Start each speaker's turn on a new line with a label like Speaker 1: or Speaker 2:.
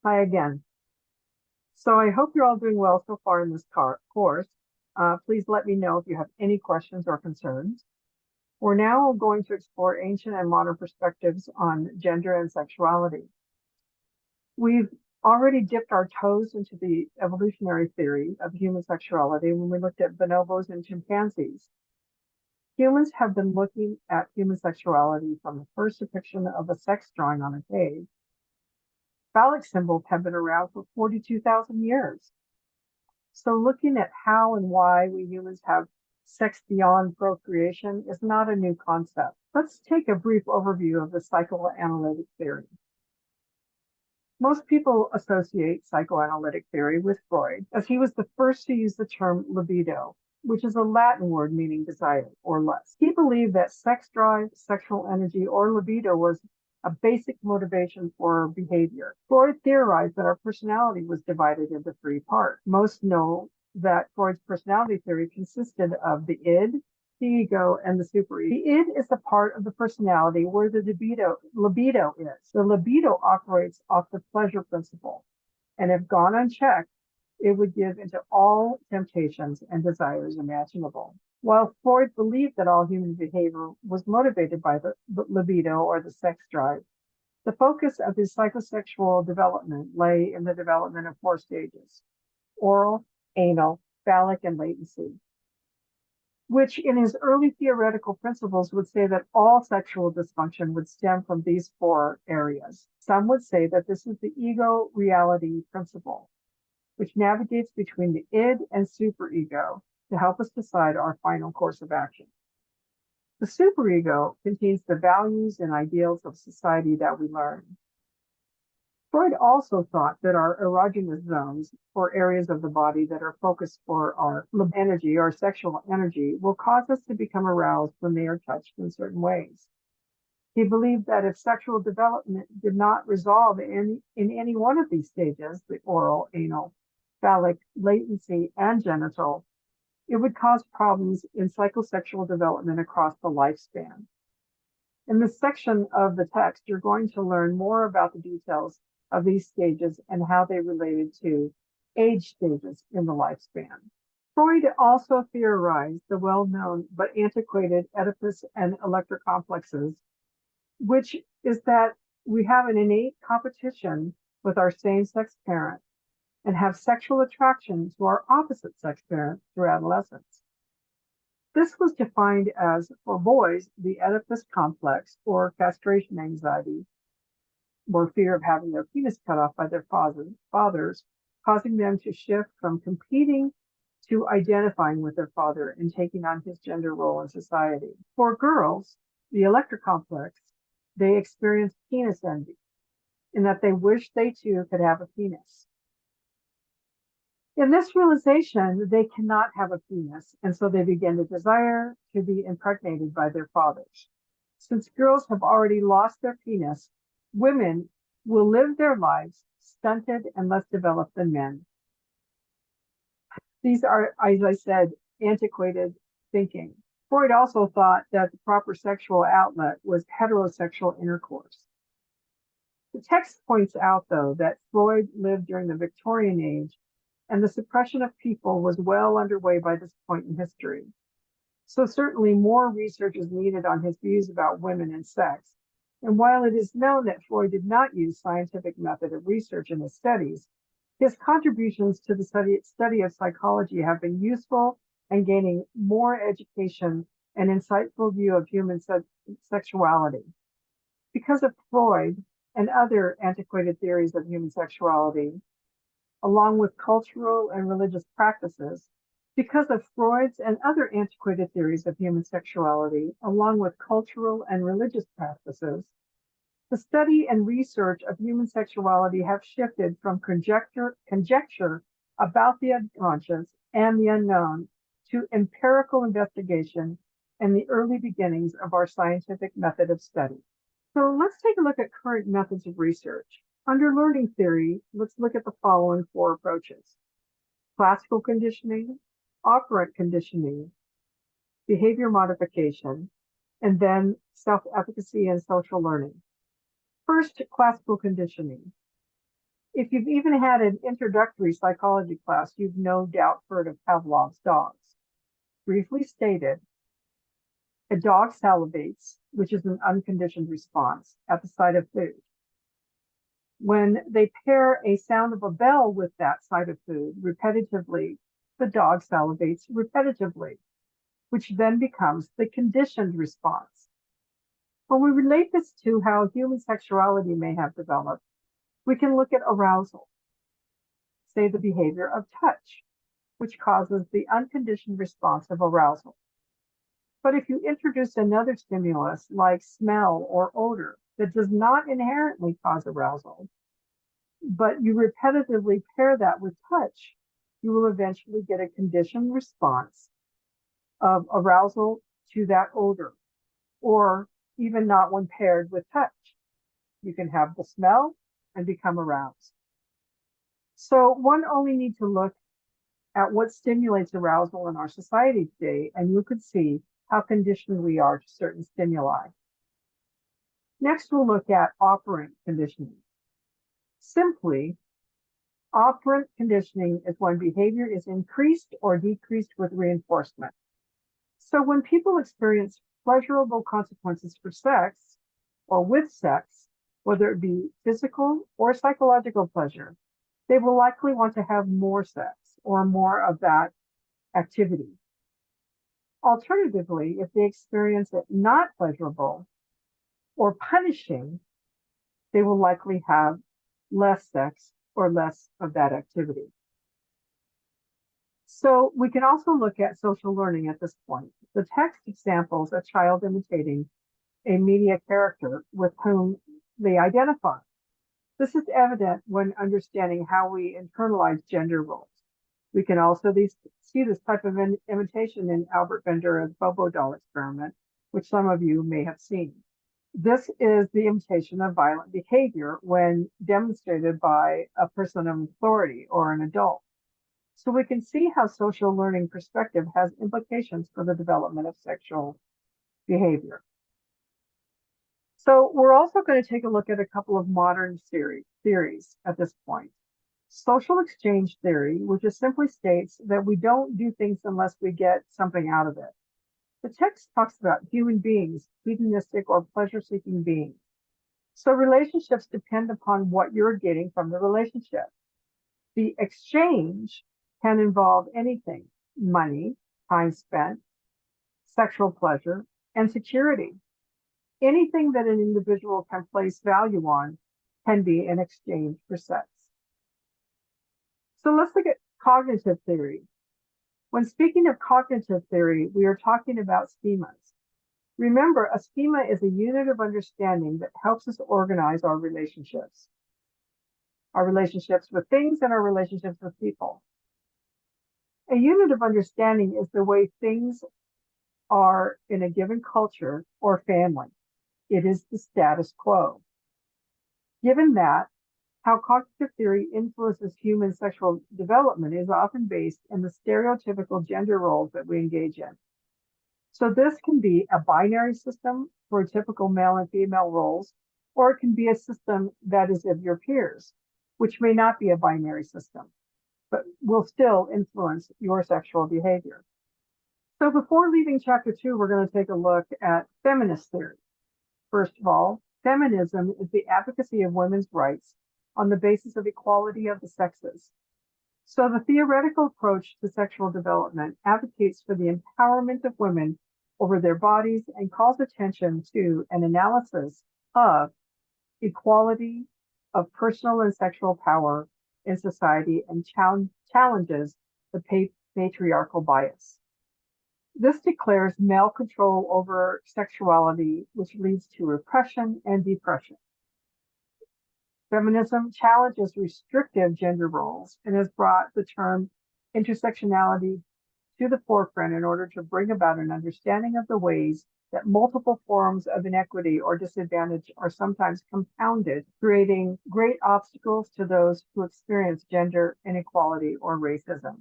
Speaker 1: Hi again. So I hope you're all doing well so far in this course. Please let me know if you have any questions or concerns. We're now going to explore ancient and modern perspectives on gender and sexuality. We've already dipped our toes into the evolutionary theory of human sexuality when we looked at bonobos and chimpanzees. Humans have been looking at human sexuality from the first depiction of a sex drawing on a cave. Phallic symbols have been around for 42,000 years. So looking at how and why we humans have sex beyond procreation is not a new concept. Let's take a brief overview of the psychoanalytic theory. Most people associate psychoanalytic theory with Freud, as he was the first to use the term libido, which is a Latin word meaning desire or lust. He believed that sex drive, sexual energy, or libido was a basic motivation for behavior. Freud theorized that our personality was divided into three parts. Most know that Freud's personality theory consisted of the id, the ego, and the superego. The id is the part of the personality where the libido is. The libido operates off the pleasure principle, and if gone unchecked, it would give into all temptations and desires imaginable. While Freud believed that all human behavior was motivated by the libido or the sex drive, the focus of his psychosexual development lay in the development of four stages: oral, anal, phallic, and latency, which in his early theoretical principles would say that all sexual dysfunction would stem from these four areas. Some would say that this is the ego reality principle, which navigates between the id and superego to help us decide our final course of action. The superego contains the values and ideals of society that we learn. Freud also thought that our erogenous zones, or areas of the body that are focused for our energy or sexual energy, will cause us to become aroused when they are touched in certain ways. He believed that if sexual development did not resolve in any one of these stages, the oral, anal, phallic, latency, and genital, it would cause problems in psychosexual development across the lifespan. In this section of the text, you're going to learn more about the details of these stages and how they related to age stages in the lifespan. Freud also theorized the well-known but antiquated Oedipus and Electra complexes, which is that we have an innate competition with our same-sex parent and have sexual attraction to our opposite sex parent through adolescence. This was defined as, for boys, the Oedipus complex or castration anxiety, or fear of having their penis cut off by their fathers, causing them to shift from competing to identifying with their father and taking on his gender role in society. For girls, the Electra complex, they experience penis envy, in that they wish they too could have a penis. In this realization, they cannot have a penis, and so they begin to desire to be impregnated by their fathers. Since girls have already lost their penis, women will live their lives stunted and less developed than men. These are, as I said, antiquated thinking. Freud also thought that the proper sexual outlet was heterosexual intercourse. The text points out, though, that Freud lived during the Victorian age, and the suppression of people was well underway by this point in history. So certainly more research is needed on his views about women and sex. And while it is known that Freud did not use scientific method of research in his studies, his contributions to the study of psychology have been useful and gaining more education and insightful view of human sexuality. Because of Freud and other antiquated theories of human sexuality, along with cultural and religious practices, because of Freud's and other antiquated theories of human sexuality, along with cultural and religious practices, the study and research of human sexuality have shifted from conjecture about the unconscious and the unknown to empirical investigation and the early beginnings of our scientific method of study. So let's take a look at current methods of research. Under learning theory, let's look at the following four approaches: classical conditioning, operant conditioning, behavior modification, and then self-efficacy and social learning. First, classical conditioning. If you've even had an introductory psychology class, you've no doubt heard of Pavlov's dogs. Briefly stated, a dog salivates, which is an unconditioned response, at the sight of food. When they pair a sound of a bell with that sight of food repetitively, the dog salivates repetitively, which then becomes the conditioned response. When we relate this to how human sexuality may have developed, we can look at arousal, say the behavior of touch, which causes the unconditioned response of arousal. But if you introduce another stimulus like smell or odor that does not inherently cause arousal, but you repetitively pair that with touch, you will eventually get a conditioned response of arousal to that odor, or even not when paired with touch. You can have the smell and become aroused. So one only needs to look at what stimulates arousal in our society today, and you could see how conditioned we are to certain stimuli. Next, we'll look at operant conditioning. Simply, operant conditioning is when behavior is increased or decreased with reinforcement. So when people experience pleasurable consequences for sex or with sex, whether it be physical or psychological pleasure, they will likely want to have more sex or more of that activity. Alternatively, if they experience it not pleasurable or punishing, they will likely have less sex or less of that activity. So we can also look at social learning at this point. The text examples a child imitating a media character with whom they identify. This is evident when understanding how we internalize gender roles. We can also see this type of imitation in Albert Bandura's Bobo doll experiment, which some of you may have seen. This is the imitation of violent behavior when demonstrated by a person of authority or an adult. So we can see how social learning perspective has implications for the development of sexual behavior. So we're also going to take a look at a couple of modern theories at this point. Social exchange theory, which just simply states that we don't do things unless we get something out of it. The text talks about human beings, hedonistic or pleasure-seeking beings. So relationships depend upon what you're getting from the relationship. The exchange can involve anything: money, time spent, sexual pleasure, and security. Anything that an individual can place value on can be in exchange for sex. So let's look at cognitive theory. When speaking of cognitive theory, we are talking about schemas. Remember, a schema is a unit of understanding that helps us organize our relationships with things and our relationships with people. A unit of understanding is the way things are in a given culture or family. It is the status quo. Given that, how cognitive theory influences human sexual development is often based in the stereotypical gender roles that we engage in. So this can be a binary system for typical male and female roles, or it can be a system that is of your peers, which may not be a binary system, but will still influence your sexual behavior. So before leaving chapter 2, we're going to take a look at feminist theory. First of all, feminism is the advocacy of women's rights on the basis of equality of the sexes. So the theoretical approach to sexual development advocates for the empowerment of women over their bodies and calls attention to an analysis of equality of personal and sexual power in society and challenges the patriarchal bias. This declares male control over sexuality, which leads to repression and depression. Feminism challenges restrictive gender roles and has brought the term intersectionality to the forefront in order to bring about an understanding of the ways that multiple forms of inequity or disadvantage are sometimes compounded, creating great obstacles to those who experience gender inequality or racism.